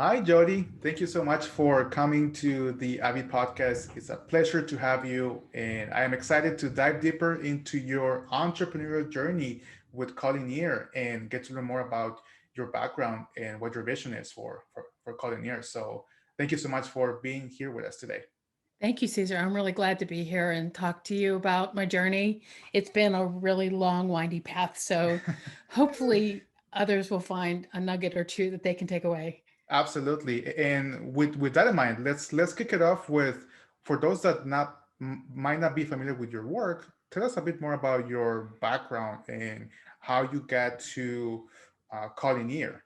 Hi, Jodi. Thank you so much for coming to the Avi podcast. It's a pleasure to have you, and I am excited to dive deeper into your entrepreneurial journey with Culineer and get to learn more about your background and what your vision is for Culineer. So, thank you so much for being here with us today. Thank you, Caesar. I'm really glad to be here and talk to you about my journey. It's been a really long, windy path. So hopefully others will find a nugget or two that they can take away. Absolutely. And with that in mind, let's kick it off with for those that might not be familiar with your work. Tell us a bit more about your background and how you got to Culineer.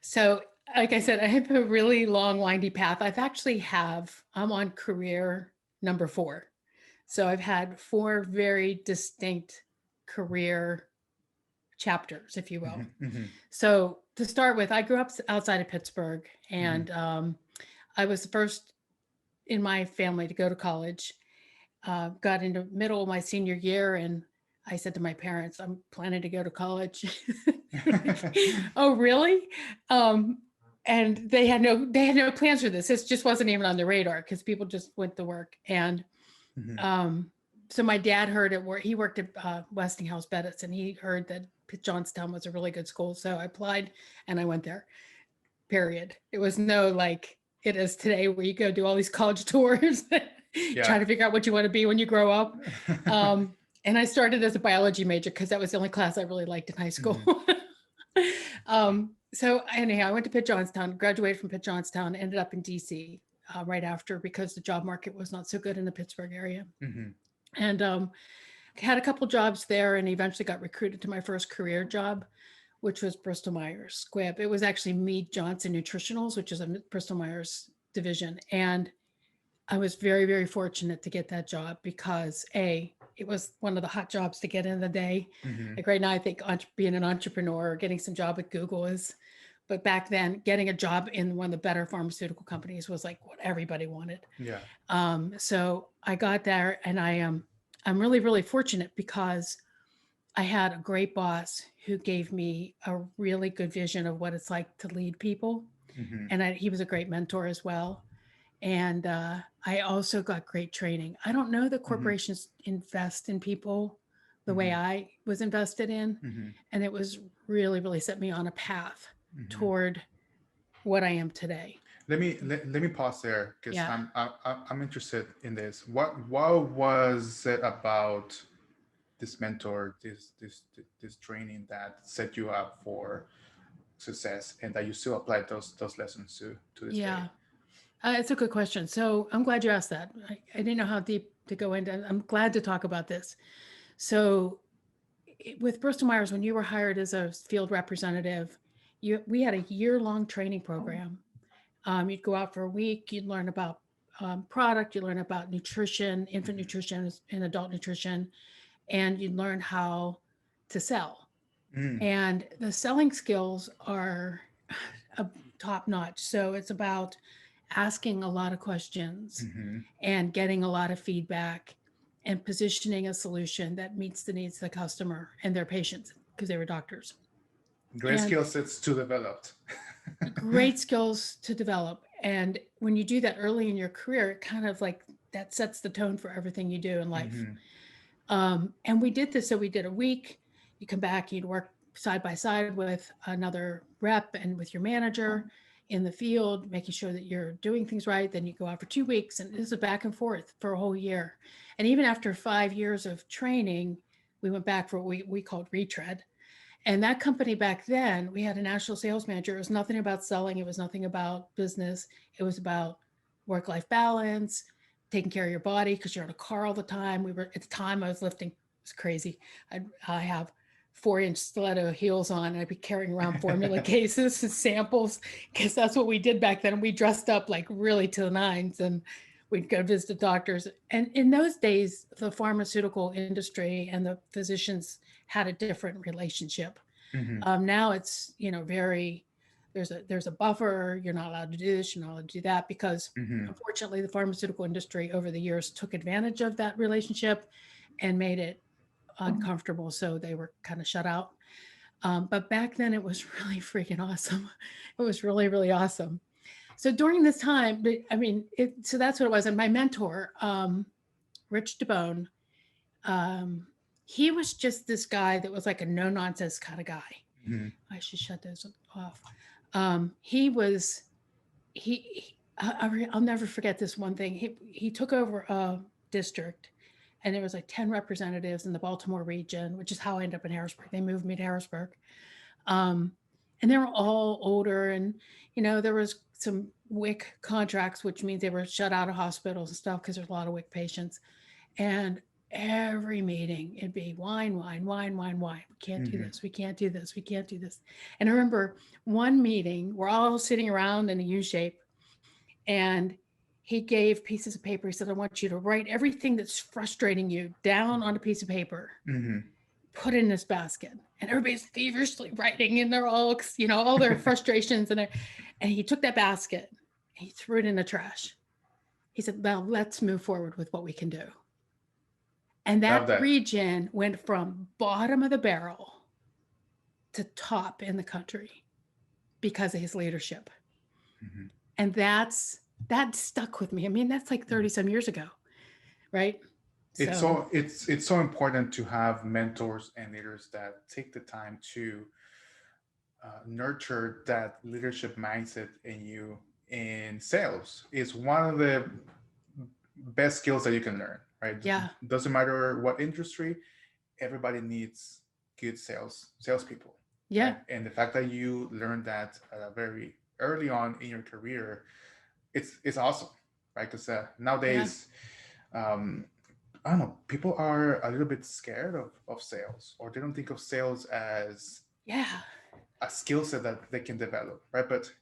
So, like I said, I have a really long, windy path. I'm on career number four. So I've had four very distinct career chapters, if you will. Hmm. Hmm. So to start with, I grew up outside of Pittsburgh, Hmm. and I was the first in my family to go to college. Got into middle of my senior year, and I said to my parents, "I'm planning to go to college." Like, oh, really? Um, and they had no plans for this. This just wasn't even on the radar because people just went to work. And Hmm. um, so my dad heard it. He worked at Westinghouse Bettis, and he heard that Johnstown was a really good school. So I applied, and I went there. Period. It was no like it is today where you go do all these college tours, trying Yeah. to figure out what you want to be when you grow up. And I started as a biology major because that was the only class I really liked in high school. Hmm. So anyhow, I went to Pitt Johnstown, graduated from Pitt Johnstown, ended up in DC right after because the job market was not so good in the Pittsburgh area. Hmm. And had a couple jobs there and eventually got recruited to my first career job, which was Bristol Myers Squibb. It was actually Mead Johnson Nutritionals, which is a Bristol Myers division. And I was very, very fortunate to get that job because it was one of the hot jobs to get in the day. Hmm. Like right now, I think being an entrepreneur or getting some job at Google is, but back then, getting a job in one of the better pharmaceutical companies was like what everybody wanted. Yeah. So I got there, and I'm really, really fortunate because I had a great boss who gave me a really good vision of what it's like to lead people, Hmm. and he was a great mentor as well. And I also got great training. I don't know that Hmm. corporations invest in people the way Hmm. I was invested in, Hmm. and it was really, really set me on a path Hmm. toward what I am today. Let me pause there because Yeah. I'm interested in this. What was it about this mentor, this training that set you up for success, and that you still apply those lessons to this day? Yeah. It's a good question. So I'm glad you asked that. I didn't know how deep to go into. I'm glad to talk about this. So with Bristol Myers, when you were hired as a field representative, we had a year-long training program. You'd go out for a week. You'd learn about product. You learn about nutrition, infant Hmm. nutrition, and adult nutrition, and you'd learn how to sell. Mm. And the selling skills are top notch. So it's about asking a lot of questions Hmm. and getting a lot of feedback and positioning a solution that meets the needs of the customer and their patients because they were doctors. Great And skill sets to develop. great skills to develop. And when you do that early in your career, it kind of like that sets the tone for everything you do in life. Hmm. And we did this. So we did a week. You come back, you'd work side by side with another rep and with your manager in the field, making sure that you're doing things right. Then you go out for 2 weeks, and this is a back and forth for a whole year. And even after 5 years of training, we went back for what we called retread. And that company back then, we had a national sales manager. It was nothing about selling. It was nothing about business. It was about work-life balance, taking care of your body because you're in a car all the time. We were at the time I was lifting. It's crazy. I have 4-inch stiletto heels on, and I'd be carrying around formula cases and samples because that's what we did back then. We dressed up like really to the nines, and we'd go visit doctors. And in those days, the pharmaceutical industry and the physicians had a different relationship. Hmm. Now it's very there's a buffer. You're not allowed to do this. You're not allowed to do that because Hmm. unfortunately the pharmaceutical industry over the years took advantage of that relationship and made it uncomfortable. So they were kind of shut out. But back then it was really freaking awesome. It was really, really awesome. So during this time, I mean, so that's what it was. And my mentor, Rich DeBone, um, he was just this guy that was like a no nonsense kind of guy. Mhm. I should shut those off. He was, I'll never forget this one thing. He took over a district and there was like 10 representatives in the Baltimore region, which is how I ended up in Harrisburg. They moved me to Harrisburg. Um, and they were all older and, there was some WIC contracts, which means they were shut out of hospitals and stuff because there's a lot of WIC patients. And every meeting, it'd be wine, wine, wine, wine, wine. We can't do Mhm. this. We can't do this. We can't do this. And I remember one meeting, we're all sitting around in a U shape, and he gave pieces of paper. He said, I want you to write everything that's frustrating you down on a piece of paper, Mhm. put it in this basket. And everybody's feverishly writing, and they're all, all their frustrations. And he took that basket, and he threw it in the trash. He said, well, let's move forward with what we can do. And Love that that. region went from bottom of the barrel to top in the country because of his leadership. Mhm. And that stuck with me. I mean, that's like 30 Mhm. some years ago, right? So, It's so important to have mentors and leaders that take the time to nurture that leadership mindset in you. In sales is one of the best skills that you can learn, right? yeah. Doesn't matter what industry, everybody needs good salespeople, Yeah. right? And the fact that you learned that very early on in your career, it's awesome, right? Because Yeah. nowadays, um, I don't know, people are a little bit scared of sales, or they don't think of sales as Yeah. a skill set that they can develop, right? But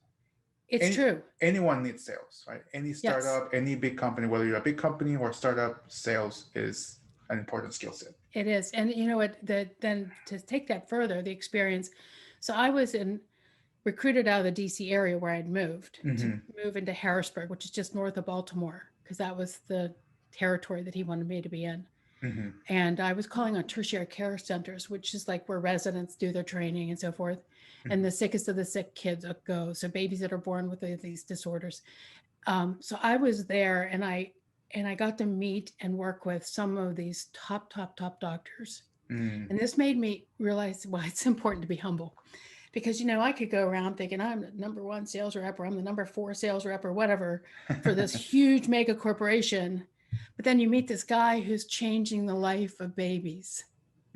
It's any true. anyone needs sales, right? Any Yes, startup, any big company, whether you're a big company or a startup, sales is an important skill set. it is. And you know what? Then to take that further, the experience. So I was recruited out of the DC area where I'd moved to Mm-hmm. move into Harrisburg, which is just north of Baltimore, because that was the territory that he wanted me to be in. Mm-hmm. And I was calling on tertiary care centers, which is like where residents do their training and so forth. And Mm-hmm. the sickest of the sick kids go. So babies that are born with these disorders. So I was there, and I got to meet and work with some of these top doctors. Mm-hmm. And this made me realize why it's important to be humble. Because I could go around thinking I'm the number one sales rep, or I'm the number four sales rep, or whatever, for this huge mega corporation. But then you meet this guy who's changing the life of babies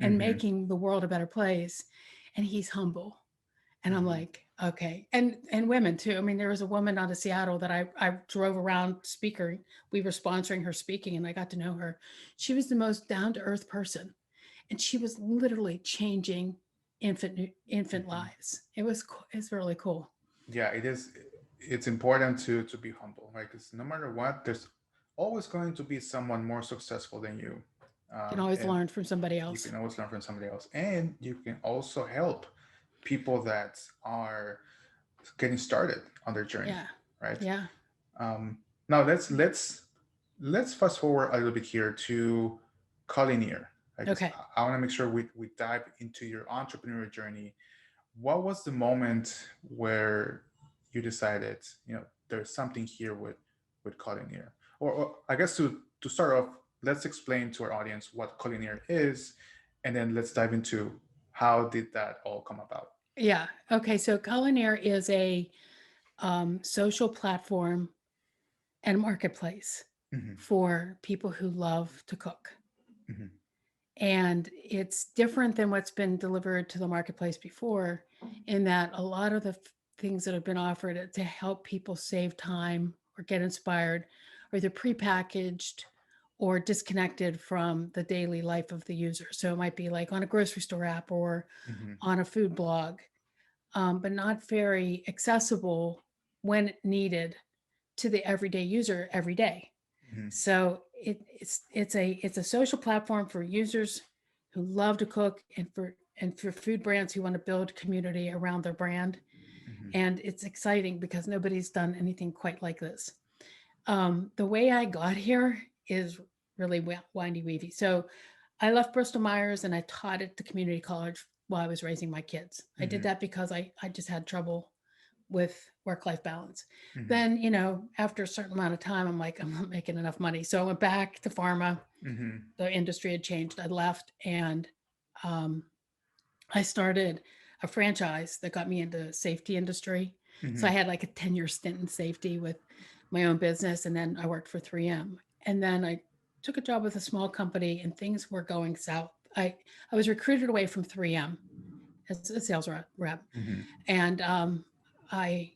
and Mm-hmm. making the world a better place. And he's humble. And I'm Mm-hmm. like, okay. And women too. I mean, there was a woman out of Seattle that I drove around speaker. We were sponsoring her speaking, and I got to know her. She was the most down to earth person, and she was literally changing infant Mm-hmm. lives. It's really cool. Yeah, it is. It's important to be humble, right? Because no matter what, there's always going to be someone more successful than you, You can always and learn from somebody you else. can always learn from somebody else, and you can also help people that are getting started on their journey, Yeah. right? Yeah. Um, Now let's fast forward a little bit here to Culineer, because Okay. I want to make sure we dive into your entrepreneurial journey. What was the moment where you decided, there's something here with Culineer? Or I guess to start off, let's explain to our audience what Culineer is, and then let's dive into how did that all come about. Yeah. Okay. So Culineer is a social platform and marketplace Mm-hmm. for people who love to cook. Mm-hmm. And it's different than what's been delivered to the marketplace before, in that a lot of the things that have been offered to help people save time or get inspired are either prepackaged or disconnected from the daily life of the user. So it might be like on a grocery store app or Mm-hmm. on a food blog, but not very accessible when needed to the everyday user every day. Mm-hmm. So it's a social platform for users who love to cook, and for food brands who want to build community around their brand. Mm-hmm. And it's exciting because nobody's done anything quite like this. The way I got here is really windy weavy. So I left Bristol Myers and I taught at the community college while I was raising my kids. I did Mm-hmm. that because I just had trouble with work-life balance. Mm-hmm. Then, after a certain amount of time, I'm like, I'm not making enough money. So I went back to pharma. Mm-hmm. The industry had changed. I left and um, I started a franchise that got me into safety industry. So I Mm-hmm. had like a 10-year stint in safety with my own business. And then I worked for 3M. And then I took a job with a small company and things were going south. I was recruited away from 3M as a sales rep. Mm-hmm. And I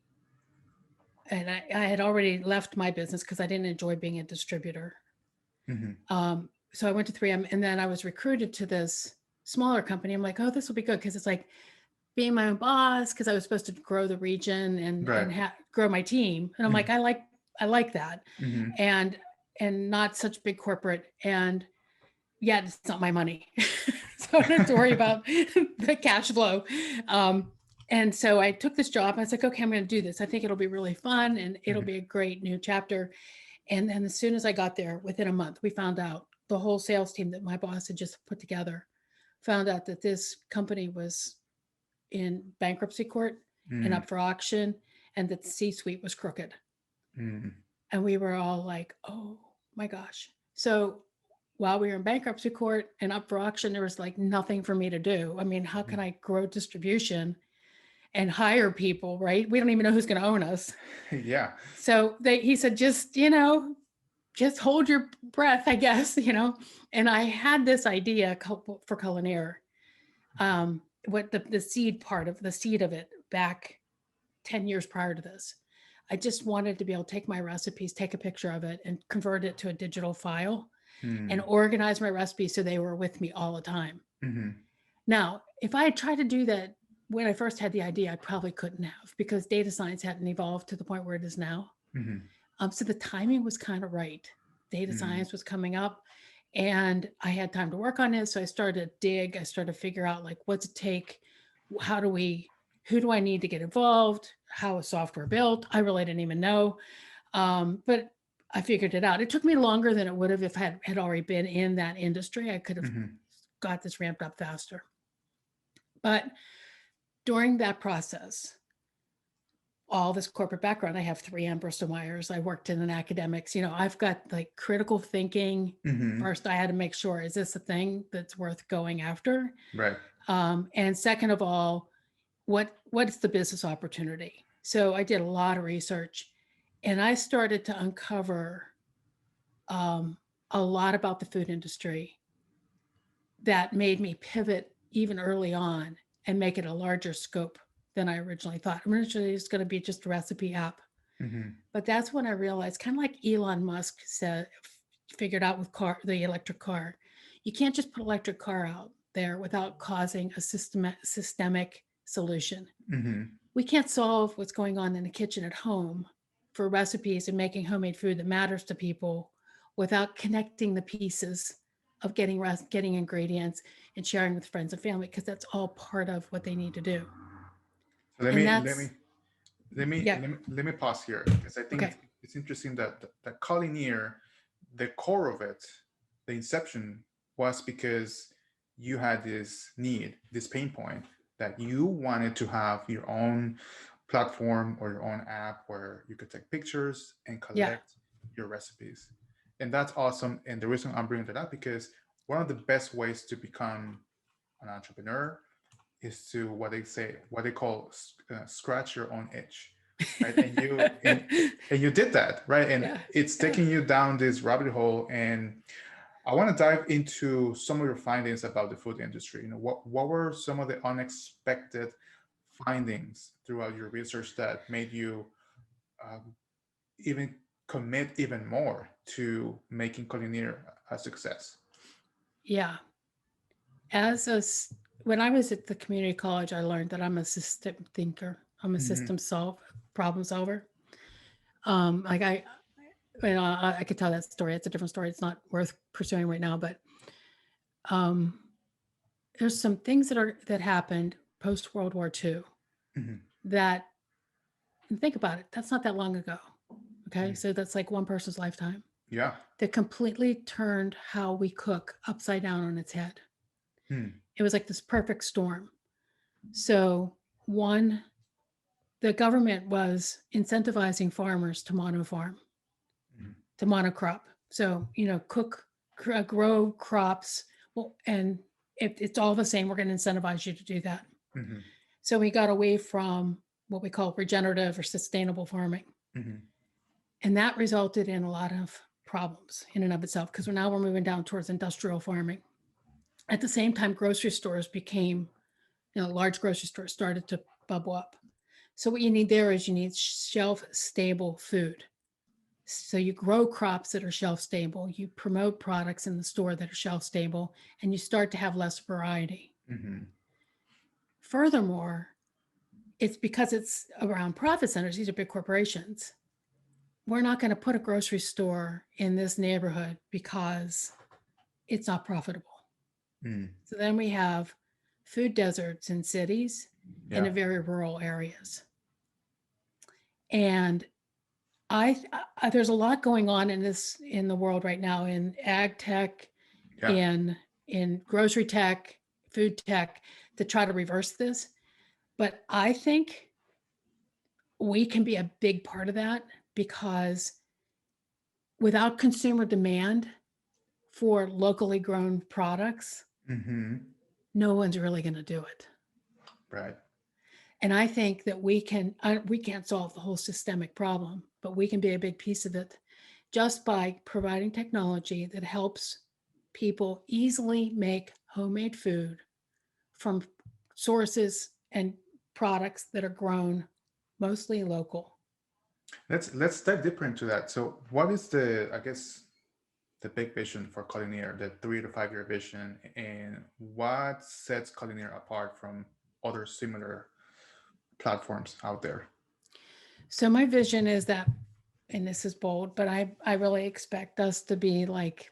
I had already left my business because I didn't enjoy being a distributor. Mm-hmm. So I went to 3M and then I was recruited to this smaller company. I'm like, oh, this will be good because it's like being my own boss because I was supposed to grow the region Right. and grow my team. And I'm like, Mm-hmm. I like that, Mm-hmm. and not such big corporate, and yet it's not my money, so I don't have to worry about the cash flow. Um, and so I took this job. I was like, okay, I'm going to do this. I think it'll be really fun and it'll Mm-hmm. be a great new chapter. And then as soon as I got there, within a month, we found out the whole sales team that my boss had just put together found out that this company was in bankruptcy court and Mm-hmm. up for auction, and that the C-suite was crooked. Mm-hmm. And we were all like, oh my gosh. So while we were in bankruptcy court and up for auction, there was like nothing for me to do. I mean, how can I grow distribution and hire people, right? We don't even know who's going to own us. Yeah. So he said, just hold your breath, I guess. And I had this idea for Culineer, what the seed of it back 10 years prior to this. I just wanted to be able to take my recipes, take a picture of it, and convert it to a digital file and Mm-hmm. organize my recipes so they were with me all the time. Mm-hmm. Now, if I had tried to do that when I first had the idea, I probably couldn't have because data science hadn't evolved to the point where it is now. Mm-hmm. So the timing was kind of right. Data science was coming up and I had time to work on it. So I started to dig, I started to figure out like, what's it take? How do we, who do I need to get involved? How is software built? I really didn't even know. But I figured it out. It took me longer than it would have if I had already been in that industry. I could have Mm-hmm. got this ramped up faster. But during that process, all this corporate background, I have 3M Bristol Myers. I worked in academics. I've got like critical thinking. Mm-hmm. First, I had to make sure, is this a thing that's worth going after? Right. And second of all, what's the business opportunity? So I did a lot of research and I started to uncover a lot about the food industry that made me pivot even early on and make it a larger scope than I originally thought. Originally, it's going to be just a recipe app. Mm-hmm. But that's when I realized, kind of like Elon Musk figured out with the electric car, you can't just put electric car out there without causing a systemic solution. Mm-hmm. We can't solve what's going on in the kitchen at home for recipes and making homemade food that matters to people without connecting the pieces of getting ingredients and sharing with friends and family, because that's all part of what they need to do. So let And me let me that's, let me yeah, let me let me pause here because I think okay. it's interesting that the Culineer, the core of it, the inception was because you had this need, this pain point that you wanted to have your own platform or your own app where you could take pictures and Yeah, collect your recipes. And that's awesome. And the reason I'm bringing that up because one of the best ways to become an entrepreneur is to what they call scratch your own itch, right? And you did that, right? And yeah, it's yeah. taking you down this rabbit hole. And I want to dive into some of your findings about the food industry. What were some of the unexpected findings throughout your research that made you um, even commit even more to making Culineer a success? Yeah. As a, when I was at the community college, I learned that I'm a system thinker. I'm a Mm-hmm. problem solver. Like I could tell that story. It's a different story. It's not worth pursuing right now, but um, there's some things that happened post World War II Mm-hmm. that, and think about it, that's not that long ago. Okay, so that's like one person's lifetime Yeah. that completely turned how we cook upside down on its head. Mm-hmm. It was like this perfect storm. So, one, the government was incentivizing farmers to monofarm, Mhm. to monocrop. So, grow crops. Well, and if it's all the same, we're going to incentivize you to do that. Mhm. So we got away from what we call regenerative or sustainable farming. Mhm. And that resulted in a lot of problems in and of itself, because now we're moving down towards industrial farming. At the same time, grocery stores became, large grocery stores started to bubble up. So what you need there is you need shelf stable food. So you grow crops that are shelf stable, you promote products in the store that are shelf stable, and you start to have less variety. Mhm. Furthermore, it's because it's around profit centers, these are big corporations. We're not going to put a grocery store in this neighborhood because it's not profitable. Mhm. So then we have food deserts in cities and Yeah. in very rural areas. And there's a lot going on in the world right now in ag tech, Yeah. in grocery tech, food tech, to try to reverse this. But I think we can be a big part of that, because without consumer demand for locally grown products, Mhm. no one's really going to do it. Right. And I think that we can't solve the whole systemic problem, but we can be a big piece of it just by providing technology that helps people easily make homemade food from sources and products that are grown mostly local. Let's dive deeper into that. So, what is I guess, the big vision for Culineer, the 3 to 5 year vision, and what sets Culineer apart from other similar platforms out there? So my vision is that, and this is bold, but I really expect us to be like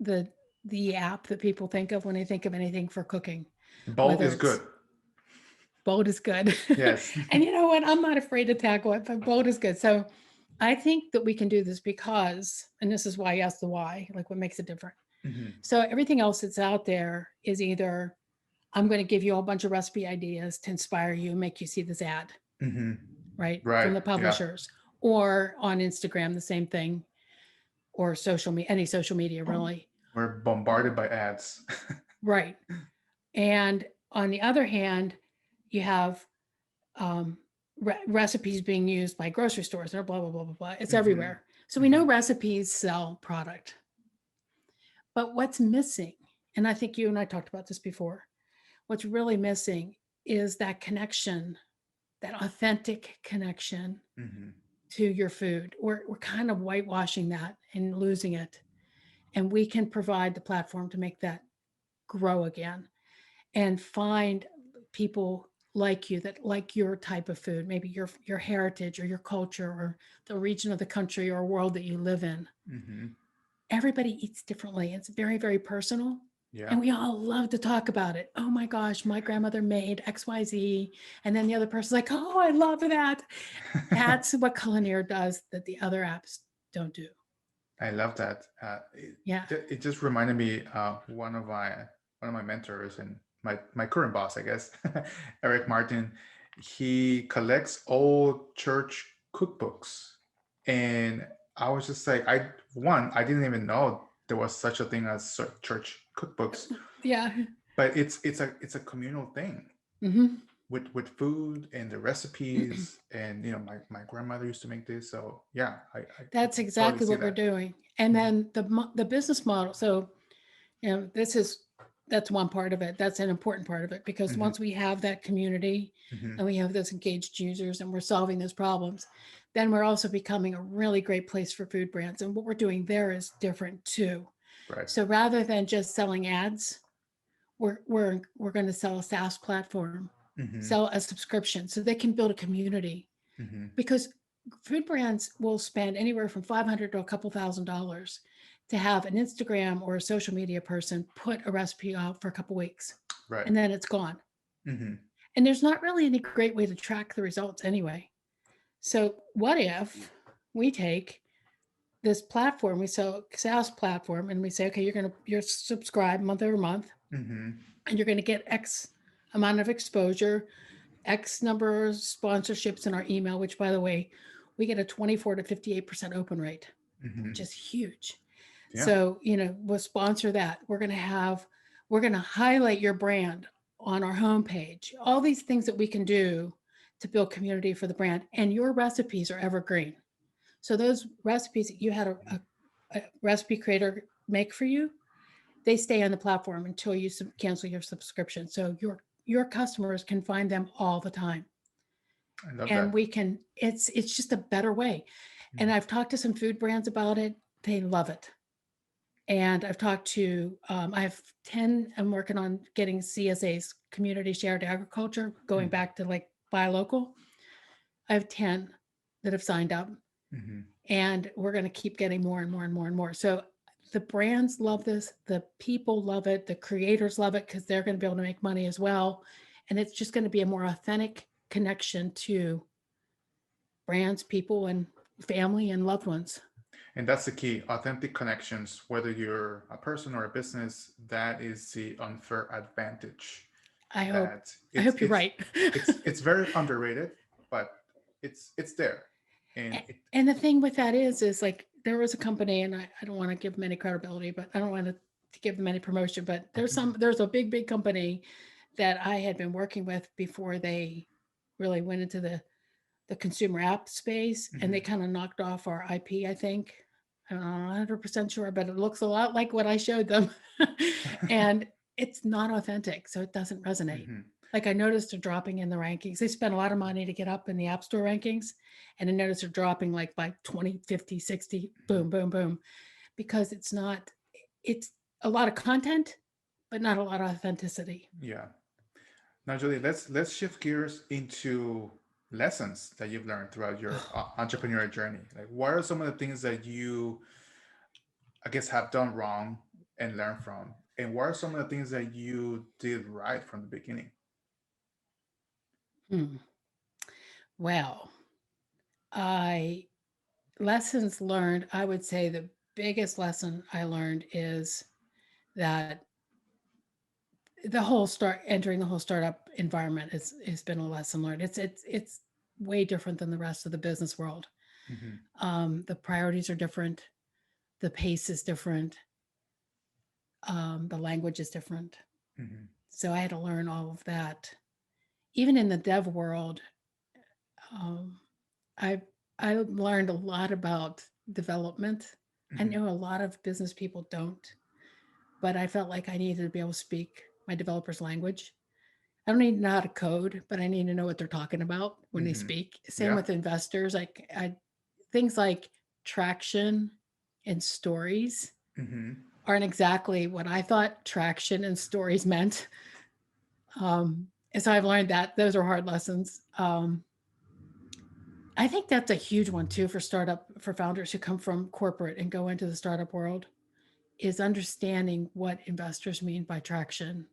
the the app that people think of when they think of anything for cooking, Bold whether is it's good. bold is good. Yes. And you know what? I'm not afraid to tackle it, but bold is good. So I think that we can do this because, and this is why I asked the why, like what makes it different. Hmm. So everything else that's out there is either I'm going to give you a bunch of recipe ideas to inspire you and make you see this ad, Hmm. right? From Right. the Yeah. publishers, or on Instagram, the same thing, or any social media really. We're bombarded by ads. Right. And on the other hand, you have um, recipes being used by grocery stores or blah, blah, blah, blah, blah. It's Hmm. everywhere. So we know Hmm. recipes sell product. But what's missing, and I think you and I talked about this before, what's really missing is that connection, that authentic connection Hmm. to your food. We're kind of whitewashing that and losing it. And we can provide the platform to make that grow again and find people like you that like your type of food, maybe your heritage or your culture or the region of the country or world that you live in. Hmm. Everybody eats differently. It's very, very personal. Yeah. And we all love to talk about it. Oh my gosh, my grandmother made XYZ. And then the other person's like, oh, I love that. That's what Culineer does that the other apps don't do. I love that. Yeah. It just reminded me one of my mentors and my current boss, I guess, Eric Martin. He collects old church cookbooks, and I was just like, I didn't even know there was such a thing as church cookbooks, Yeah. but it's a communal thing Hmm. with food and the recipes, and my grandmother used to make this, so yeah, I That's totally exactly see what we're that. doing. And Mhm. then the business model. So, that's one part of it. That's an important part of it, because Mhm. once we have that community Mhm. and we have those engaged users and we're solving those problems, then we're also becoming a really great place for food brands. And what we're doing there is different too. Right. So rather than just selling ads, we're going to sell a SaaS platform, Mhm. sell a subscription so they can build a community, Mhm. because food brands will spend anywhere from 500 to a couple $1,000s to have an Instagram or a social media person put a recipe out for a couple weeks, Right. and then it's gone. Mhm. And there's not really any great way to track the results anyway. So what if we take this platform, we sell a SaaS platform, and we say, okay, you're subscribe month over month, Mhm. and you're going to get X amount of exposure, X number of sponsorships in our email, which by the way, we get a 24 to 58% open rate, which Hmm. is huge. Yeah. So, we'll sponsor that. We're going to highlight your brand on our homepage, all these things that we can do to build community for the brand. And your recipes are evergreen. So those recipes that you had a recipe creator make for you, they stay on the platform until you cancel your subscription. So your customers can find them all the time. I love And that. we can, it's just a better way. And I've talked to some food brands about it. They love it. And I've talked to, I have 10, I'm working on getting CSA's, community shared agriculture, going Mhm. back to like buy local. I have 10 that have signed up, Mhm. and we're going to keep getting more and more and more and more. So the brands love this, the people love it, the creators love it because they're going to be able to make money as well. And it's just going to be a more authentic connection to brands, people, and family and loved ones. And that's the key, authentic connections, whether you're a person or a business, that is the unfair advantage. I hope, That I it's hope you're it's right. it's very underrated, but it's there. And it And the thing with that is like there was a company, and I don't want to give them any credibility, but I don't want to give them any promotion. But there's a big company that I had been working with before they really went into the consumer app space, and they Mhm. kind of knocked off our IP, I think. I'm not 100% sure, but it looks a lot like what I showed them. And it's not authentic, so it doesn't resonate. Mhm. Like I noticed they're dropping in the rankings. They spent a lot of money to get up in the App Store rankings, and I noticed they're dropping like by 20, 50, 60, Mhm. boom, boom, boom, because it's a lot of content, but not a lot of authenticity. Yeah. Now, Julie, let's shift gears into lessons that you've learned throughout your entrepreneurial journey. Like, what are some of the things that you, I guess, have done wrong and learned from? And what are some of the things that you did right from the beginning? Hmm. Well, I lessons learned, I would say the biggest lesson I learned is that the whole start entering the whole startup environment has been a lesson learned. It's way different than the rest of the business world. Hmm. The priorities are different, the pace is different, the language is different. Hmm. So I had to learn all of that. Even in the dev world, um, I I learned a lot about development. I Hmm. know a lot of business people don't, but I felt like I needed to be able to speak my developer's language. I don't need to know how to code, but I need to know what they're talking about when they Hmm. speak. Same Yeah. with investors. Like things like traction and stories Hmm. aren't exactly what I thought traction and stories meant. And so I've learned that those are hard lessons. I think that's a huge one too for founders who come from corporate and go into the startup world is understanding what investors mean by traction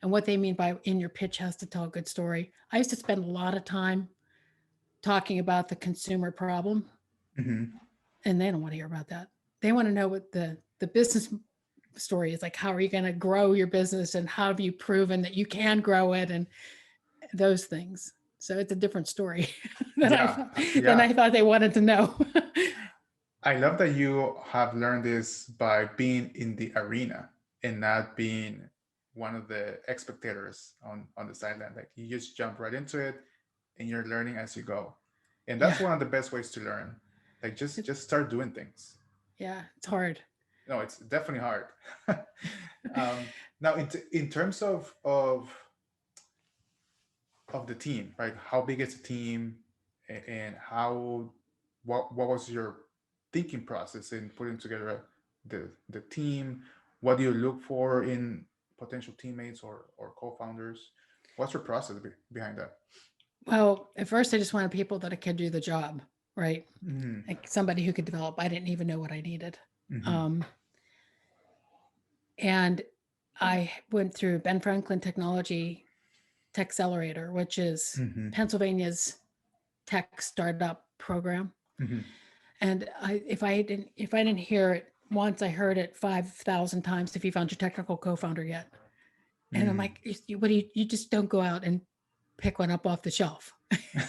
and what they mean by in your pitch has to tell a good story. I used to spend a lot of time talking about the consumer problem, Hmm. and they don't want to hear about that. They want to know what the business story is like. How are you going to grow your business, and how have you proven that you can grow it, and those things. So it's a different story Yeah. than Yeah. I thought they wanted to know. I love that you have learned this by being in the arena and not being one of the spectators on the sideline. Like you just jump right into it and you're learning as you go. And Yeah, that's one of the best ways to learn. Like just start doing things. yeah, it's hard. No, it's definitely hard. Now, in terms of the team, right? How big is the team, and how what was your thinking process in putting together the team? What do you look for in potential teammates or co-founders? What's your process behind that? Well, at first, I just wanted people that could do the job, right? Mm-hmm. Like somebody who could develop. I didn't even know what I needed. Mm-hmm. Um, and I went through Ben Franklin Technology Tech Accelerator, which is Mm-hmm. Pennsylvania's tech startup program. Mm-hmm. And if I didn't hear it once, I heard it 5,000 times. If you found your technical co-founder yet, And I'm Mm. like, what do you just don't go out and pick one up off the shelf.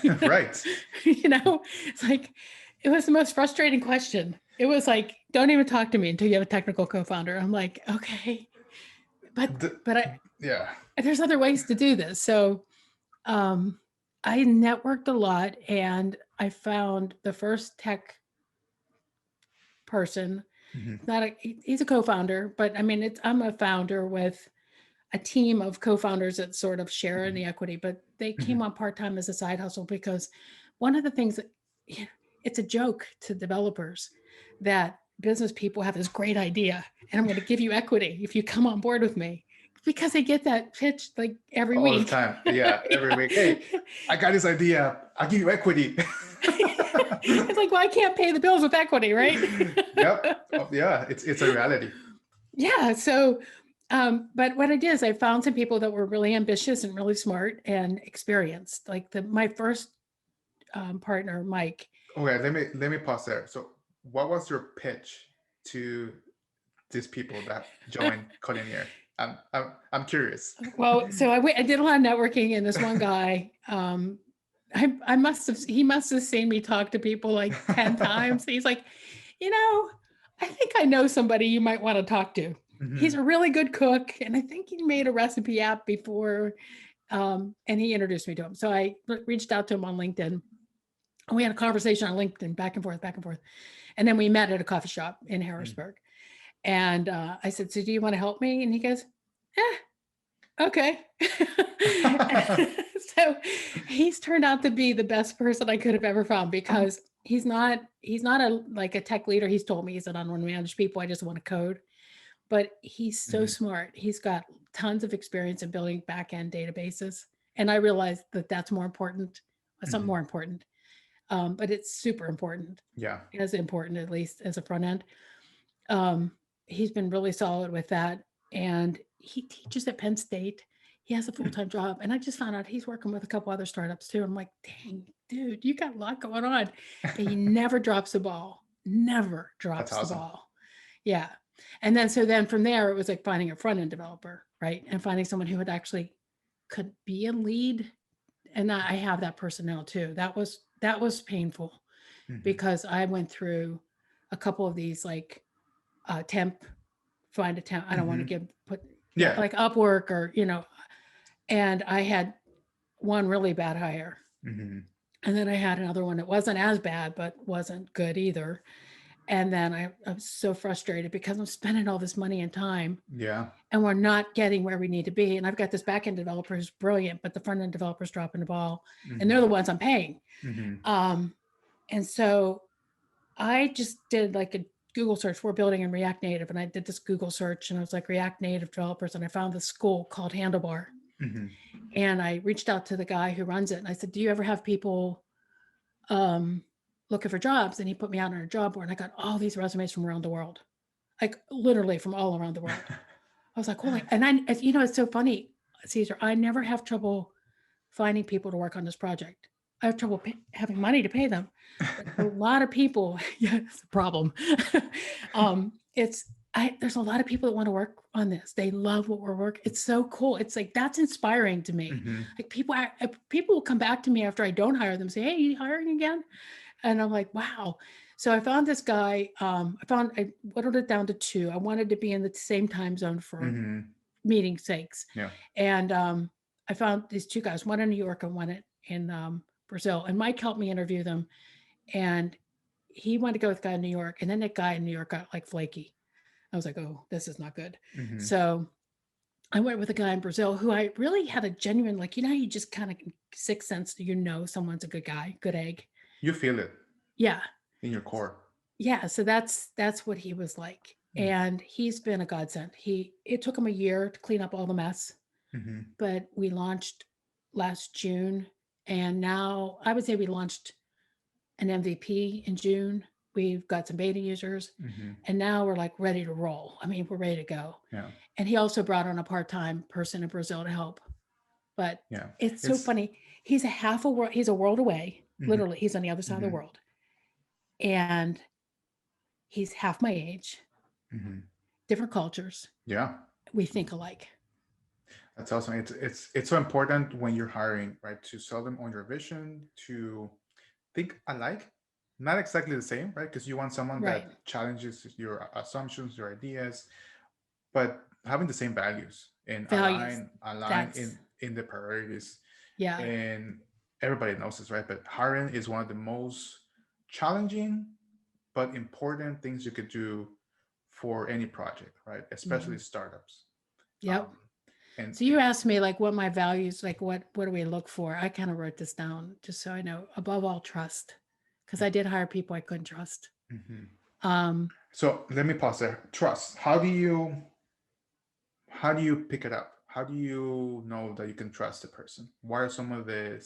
you know, Right. it's like, it was the most frustrating question. It was like, don't even talk to me until you have a technical co-founder. I'm like, okay, but, The, but yeah. there's other ways to do this. So, um, I networked a lot and I found the first tech person. Mhm. Not he's a co-founder, but I mean, I'm a founder with a team of co-founders that sort of share in Mhm. the equity, but they came Mhm. on part-time as a side hustle because one of the things that it's a joke to developers that business people have this great idea and I'm going to give you equity if you come on board with me because they get that pitch like every All the week. time. Yeah. Every Yeah. week. Hey, I got this idea. I'll give you equity. It's like, well, I can't pay the bills with equity, right? Yep. Oh, yeah. It's a reality. Yeah. So, but what I did is I found some people that were really ambitious and really smart and experienced. Like my first partner, Mike. Okay. Let me pause there. So, what was your pitch to these people that joined Culineer? I'm curious. Well, so I did a lot of networking, and this one guy, he must have seen me talk to people like 10 times. He's like, I think I know somebody you might want to talk to. He's Mhm. a really good cook, and I think he made a recipe app before. And he introduced me to him. So I reached out to him on LinkedIn. And we had a conversation on LinkedIn, back and forth, back and forth. And then we met at a coffee shop in Mhm. Harrisburg. And I said, so do you want to help me? And he goes, okay. So he's turned out to be the best person I could have ever found because he's not a like a tech leader. He's told me he said, I don't want to manage people. I just want to code. But he's so Mhm. smart. He's got tons of experience in building back end databases. And I realized that that's more important, something Mhm. more important. But it's super important, Yeah. as important at least as a front end. Um, he's been really solid with that. And he teaches at Penn State. He has a Hmm. full-time job. And I just found out he's working with a couple other startups too. I'm like, dang, dude, you got a lot going on. And he never drops the ball. Never That's drops the awesome. ball. Yeah. And then from there, it was like finding a front-end developer, right? And finding someone who would actually could be a lead. And I have that person now too. That was painful Mhm. because I went through a couple of these like temp, find a temp. I don't want to Mhm. give put yeah, Yeah. like Upwork or and I had one really bad hire. Mhm. And then I had another one that wasn't as bad, but wasn't good either. And then I was so frustrated because I'm spending all this money and time Yeah. and we're not getting where we need to be. And I've got this back end developer who's brilliant, but the front end developer's dropping the ball and they're Mhm. the ones I'm paying. Mhm. Um, and so I just did like a Google search. We're building in React Native, and I did this Google search, and I was like React Native developers, and I found this school called Handlebar, Mhm. and I reached out to the guy who runs it, and I said, "Do you ever have people um, looking for jobs?" And he put me out on a job board, and I got all these resumes from around the world, like literally from all around the world. I was like, "Holy!" And it's so funny, Caesar. I never have trouble finding people to work on this project. I have trouble having money to pay them. But a lot of people, yeah, it's a problem. It's there's a lot of people that want to work on this. They love what we're working. It's so cool. It's like that's inspiring to me. Mhm. Like people will come back to me after I don't hire them, say, "Hey, you hiring again?" And I'm like, "Wow." So I found this guy. I whittled it down to two. I wanted to be in the same time zone for Mhm. meeting sakes. Yeah. And I found these two guys, one in New York and one in Brazil. And Mike helped me interview them. And he wanted to go with the guy in New York. And then that guy in New York got like flaky. I was like, oh, this is not good. Mhm. So I went with a guy in Brazil who I really had a genuine, like, you just kind of sixth sense, someone's a good guy, good egg. You feel it Yeah. in your core. Yeah. So that's what he was like. Mm. And he's been a godsend. It took him a year to clean up all the mess, Mhm. but we launched last June. And now I would say we launched an MVP in June. We've got some beta users. Mhm. And now we're like ready to roll. I mean, we're ready to go. Yeah. And he also brought on a part-time person in Brazil to help. But Yeah. it's so It's. funny. He's a world away. Mhm. Literally, he's on the other side of the Mhm. world. And he's half my age, Mhm. different cultures. Yeah. We think alike. That's awesome. It's so important when you're hiring, right? To sell them on your vision, to think alike, not exactly the same, right? Because you want someone Right. that challenges your assumptions, your ideas, but having the same values and Values. align That's, in the priorities. yeah. And everybody knows this, right? But hiring is one of the most challenging but important things you could do for any project, right? Especially Mhm. startups. Yep. Um, and So you asked me like what my values, like what do we look for? I kind of wrote this down just so I know. Above all, trust, because I did hire people I couldn't trust. Mhm. Um, So let me pause there. Trust. How do you pick it up? How do you know that you can trust a person? What are some of the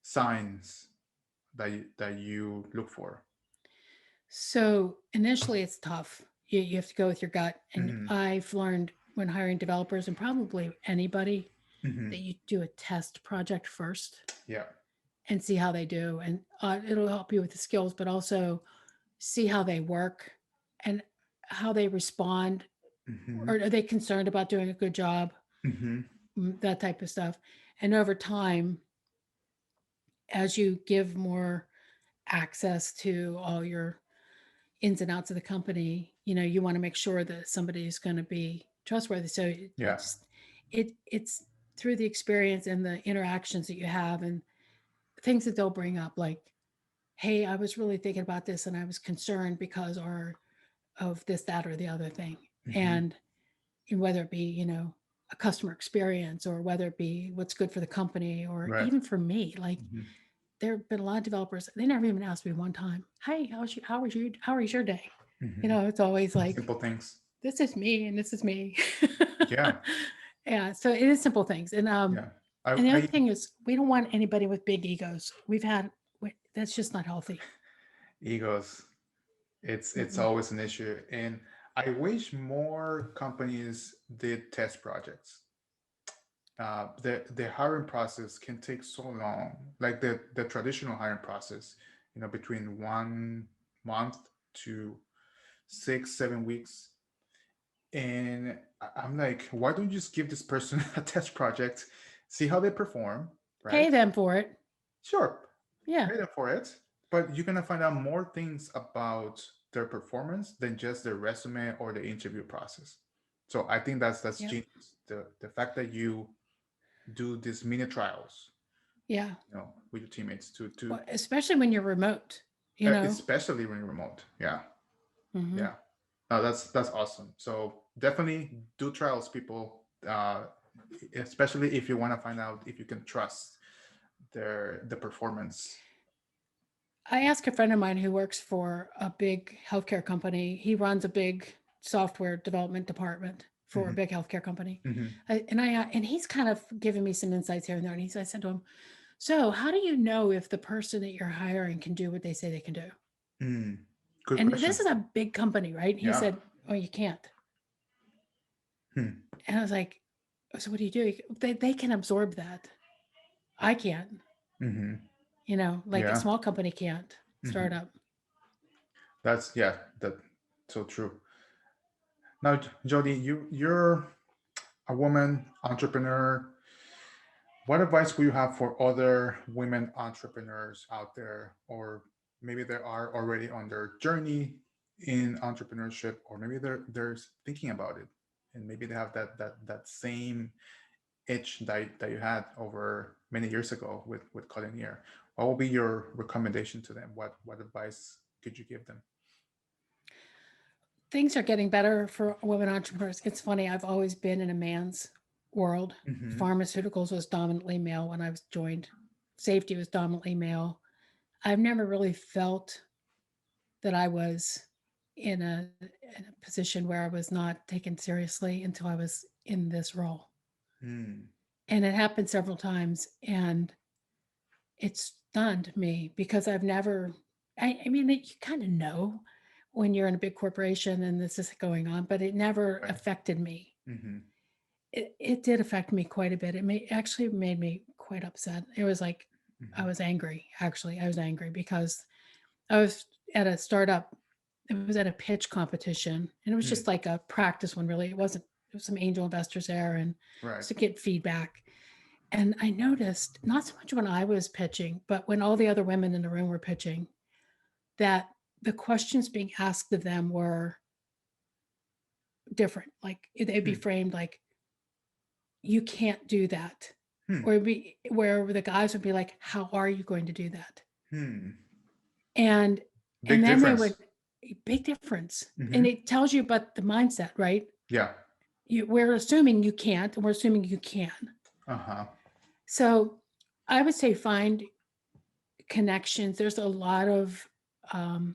signs that you look for? so initially it's tough. You have to go with your gut. And Hmm. I've learned when hiring developers and probably anybody Hmm. that you do a test project first Yeah. and see how they do. And it'll help you with the skills, but also see how they work and how they respond. Hmm. Or are they concerned about doing a good job? Hmm. That type of stuff. And over time, as you give more access to all your ins and outs of the company, you want to make sure that somebody is going to be trustworthy. So Yeah. it's through the experience and the interactions that you have and things that they'll bring up, like, hey, I was really thinking about this and I was concerned because or of this, that, or the other thing. Hmm. And whether it be, a customer experience or whether it be what's good for the company or Right. even for me, like Hmm. there have been a lot of developers, they never even asked me one time, hey, how was your day? Hmm. It's always like, Simple things. this is me and this is me. Yeah. Yeah. So it is simple things. Yeah. And the other I thing is we don't want anybody with big egos. That's just not healthy. egos. It's Mm-mm. always an issue, and I wish more companies did test projects. The hiring process can take so long, like the traditional hiring process, between 1 month to 6 7 weeks. And I'm like, why don't you just give this person a test project, see how they perform, Pay right? them for it. Sure, Yeah. pay them for it, but you're gonna find out more things about their performance than just their resume or the interview process. So I think that's Yep. genius. The fact that you do these mini trials, Yeah. with your teammates to Well, especially when you're remote, you know. especially when you're remote. Yeah, Hmm. yeah. No, that's awesome. So definitely do trials, people. Especially if you want to find out if you can trust the performance. I asked a friend of mine who works for a big healthcare company. He runs a big software development department for a Hmm. big healthcare company. Hmm. And he's kind of given me some insights here and there. And I said to him, so how do you know if the person that you're hiring can do what they say they can do? Mm. Good And this question. is a big company, right? He Yeah. said, oh, you can't. Hmm. And I was like, so what do you do? They can absorb that. I can't, Hmm. like a Yeah. small company can't, Hmm. startup. That's yeah. That so true. Now, Jody, you're a woman entrepreneur. What advice would you have for other women entrepreneurs out there, or maybe they are already on their journey in entrepreneurship, or maybe they're thinking about it, and maybe they have that same itch that you had over many years ago with Culineer. What will be your recommendation to them? What advice could you give them? Things are getting better for women entrepreneurs. It's funny, I've always been in a man's world. Hmm. Pharmaceuticals was dominantly male when I was joined. Safety was dominantly male. I've never really felt that I was in a position where I was not taken seriously until I was in this role. Mm. And it happened several times and it stunned me because I've never I mean you kind of know when you're in a big corporation and this is going on, but it never Right. affected me. Hmm. It did affect me quite a bit. Actually made me quite upset. It was like I Hmm. was angry. Actually, I was angry because I was at a startup. It was at a pitch competition, and it was just Mm. like a practice one. Really, it wasn't. some angel investors there and Right. to get feedback. And I noticed, not so much when I was pitching, but when all the other women in the room were pitching, that the questions being asked of them were different. Like they'd be Hmm. framed like, you can't do that. Hmm. Or be where the guys would be like, how are you going to do that? Hmm. And Big then they would, difference. big difference. And Hmm. it tells you about the mindset, right? Yeah. We're assuming you can't, and we're assuming you can. Uh-huh. So I would say find connections. There's a lot of um,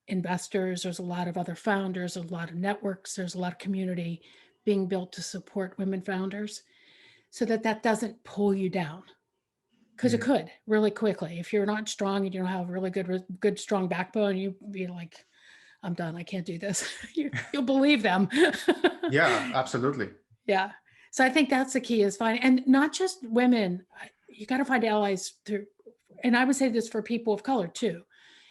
investors, there's a lot of other founders, a lot of networks, there's a lot of community being built to support women founders so that that doesn't pull you down. Because it Hmm. could really quickly. If you're not strong and you don't have a really good, strong backbone, you be like, I'm done. I can't do this. You'll believe them. Yeah, absolutely. Yeah. So I think that's the key is find, and not just women. You got to find allies through, and I would say this for people of color too.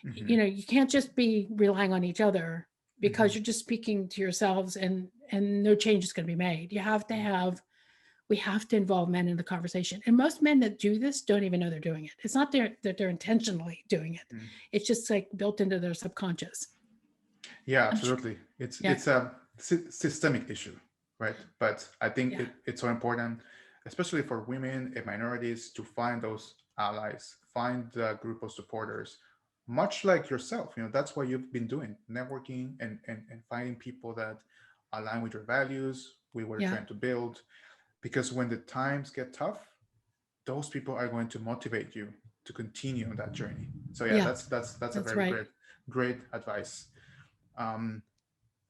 Hmm. You can't just be relying on each other because Hmm. you're just speaking to yourselves and no change is going to be made. We have to involve men in the conversation. And most men that do this don't even know they're doing it. It's not that they're intentionally doing it. Hmm. It's just like built into their subconscious. Yeah, I'm sure. absolutely. It's Yeah. it's a systemic issue, right? But I think Yeah. it's so important, especially for women and minorities, to find those allies, find the group of supporters, much like yourself. That's what you've been doing, networking and finding people that align with your values, with what you're Yeah. trying to build. Because when the times get tough, those people are going to motivate you to continue on that journey. So yeah, Yeah. that's a That's very right. great advice. Um,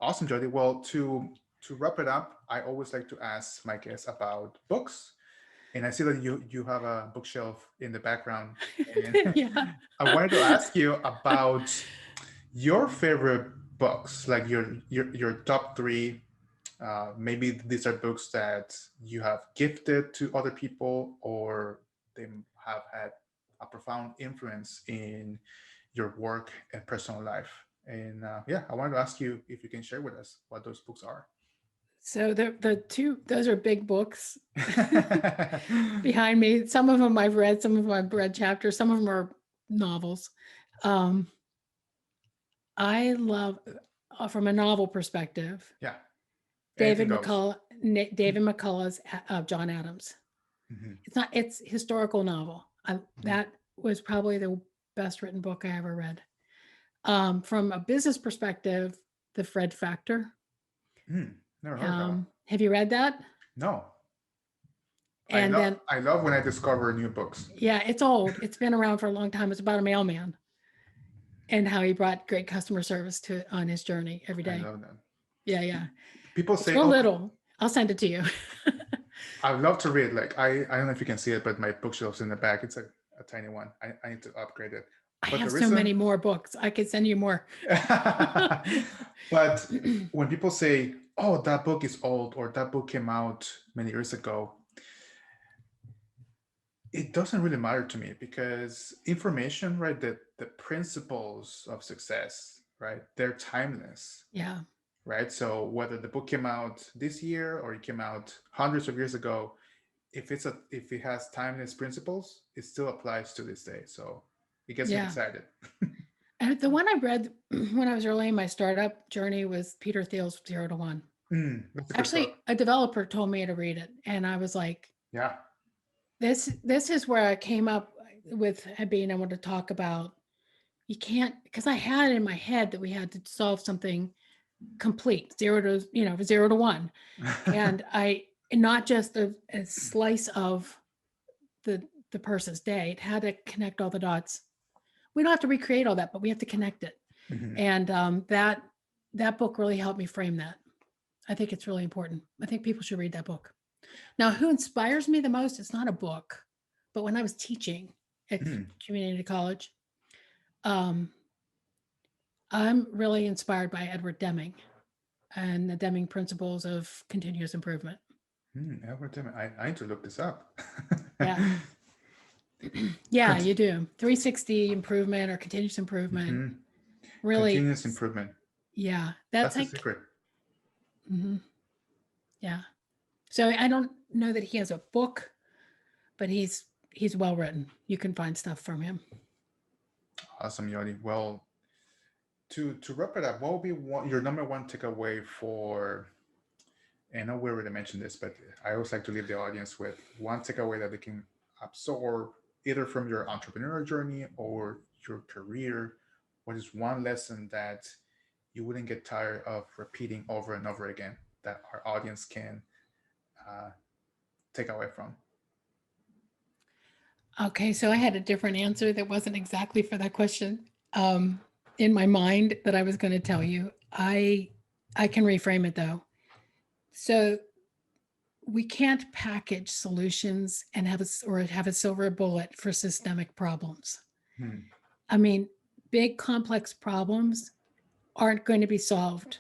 Awesome, Jodi. Well, to wrap it up, I always like to ask my guests about books, and I see that you have a bookshelf in the background, and Yeah. I wanted to ask you about your favorite books, like your top three. Maybe these are books that you have gifted to other people, or they have had a profound influence in your work and personal life. And yeah, I wanted to ask you if you can share with us what those books are. So the two those are big books behind me. Some of them I've read, some of them I've read chapters, some of them are novels. Um, I love from a novel perspective, Yeah, David anything goes. McCullough, David McCullough's John Adams. Mhm, It's historical novel. mhm. That was probably the best written book I ever read. From a business perspective, The Fred Factor. Never heard that one. Have you read that? No, And then, I love when I discover new books. yeah, it's old. It's been around for a long time. It's about a mailman and how he brought great customer service to on his journey every I day. love that. Yeah, yeah. People It's say, real "Oh, little. I'll send it to you. I'd love to read." Like I don't know if you can see it, but my bookshelf's in the back. It's a tiny one. I need to upgrade it. I But the have so many reason, more books. I could send you more. but when people say, "Oh, that book is old," or "That book came out many years ago," it doesn't really matter to me because information, right? The principles of success, right? They're timeless, Yeah, right? So whether the book came out this year or it came out hundreds of years ago, if it has timeless principles, it still applies to this day. So it gets me yeah. excited. And the one I read when I was early in my startup journey was Peter Thiel's 0 to 1. That's a good book. Actually, a developer told me to read it, and I was like, Yeah. this is where I came up with being able to talk about you can't because I had it in my head that we had to solve something complete 0 to 1 and I not just a slice of the the person's day. It had to connect all the dots. We don't have to recreate all that, but we have to connect it. Mhm. And that book really helped me frame that. I think it's really important. I think people should read that book. Now, who inspires me the most? It's not a book, but when I was teaching at Mhm. community college, um, I'm really inspired by Edward Deming and the Deming principles of continuous improvement. Edward Tillman. I need to look this up. Yeah. Yeah, Cont- you do. 360 improvement or continuous improvement. mhm. Really, Continuous improvement. yeah, that's That's the like, secret. mhm, Yeah. So I don't know that he has a book, but he's well written. You can find stuff from him. Awesome, Jodi. Well, to wrap it up, what will be your number one takeaway for? And I know we already mentioned this, but I always like to leave the audience with one takeaway that they can absorb either from your entrepreneurial journey or your career. What is one lesson that you wouldn't get tired of repeating over and over again that our audience can uh, take away from? Okay, so I had a different answer that wasn't exactly for that question in my mind that I was going to tell you. I can reframe it though. So we can't package solutions and have a silver bullet for systemic problems. Hmm. I mean, big complex problems aren't going to be solved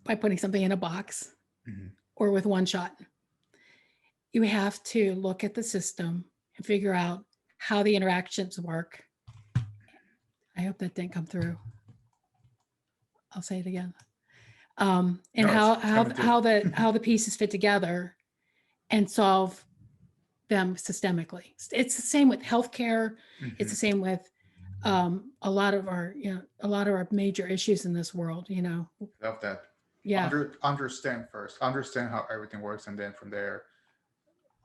by putting something in a box Mm-hmm. or with one shot. You have to look at the system and figure out how the interactions work. I hope that didn't come through. I'll say it again. And No, how it's coming through. how the pieces fit together and solve them systemically. It's the same with healthcare. It's the same with a lot of our major issues in this world. Love that. Yeah, Understand first. Understand how everything works, and then from there,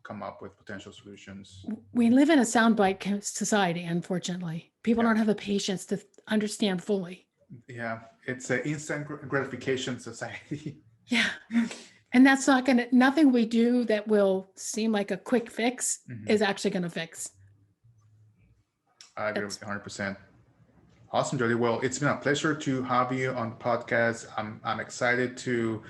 come up with potential solutions. we live in a soundbite society. Unfortunately, people Yeah. don't have the patience to understand fully. Yeah. It's an instant gratification society. Yeah. And that's nothing we do that will seem like a quick fix is actually going to fix. I agree with That's you 100%. Awesome, Jodi. Well, it's been a pleasure to have you on the podcast. I'm excited to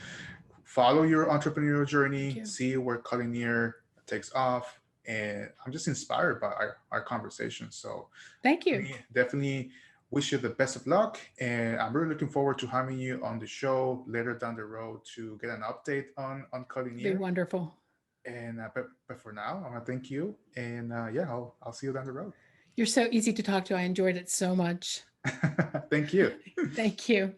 follow your entrepreneurial Thank journey, you. see where Culineer takes off. And I'm just inspired by our conversation. So Thank you. definitely wish you the best of luck. And I'm really looking forward to having you on the show later down the road to get an update on It'd be Culineer. wonderful. And but for now, I want to thank you. And yeah, I'll see you down the road. You're so easy to talk to. I enjoyed it so much. Thank you. Thank you.